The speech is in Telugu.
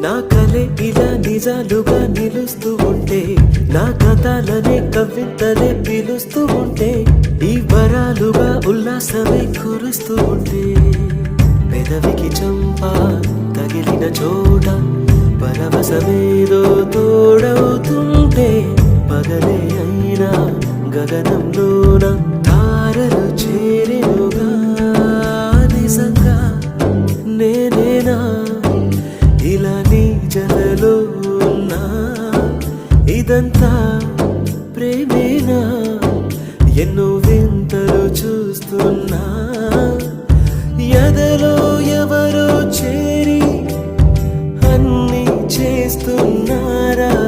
నా కలే ఇలా నిజాలుగా నిలుస్తూ ఉంటే, నా కథలనే కవితలే పిలుస్తూ ఉంటే, ఈ వరాలుగా ఉల్లాసమే కురుస్తూ ఉంటే, పెదవికి చంప తగిలిన చోట పరవశమేదో తోడవుతుంటే, పగలే అయినా గగనంలోన తారలు చేరెనుగా. నిజంగా నేనేనా ఇలా నీ జలలో ఉన్నా? ఇదంతా ప్రేమేనా? ఎన్నో వింతలు చూస్తున్నా. ఎదలో ఎవరో చేరి అన్ని చేస్తున్నారా?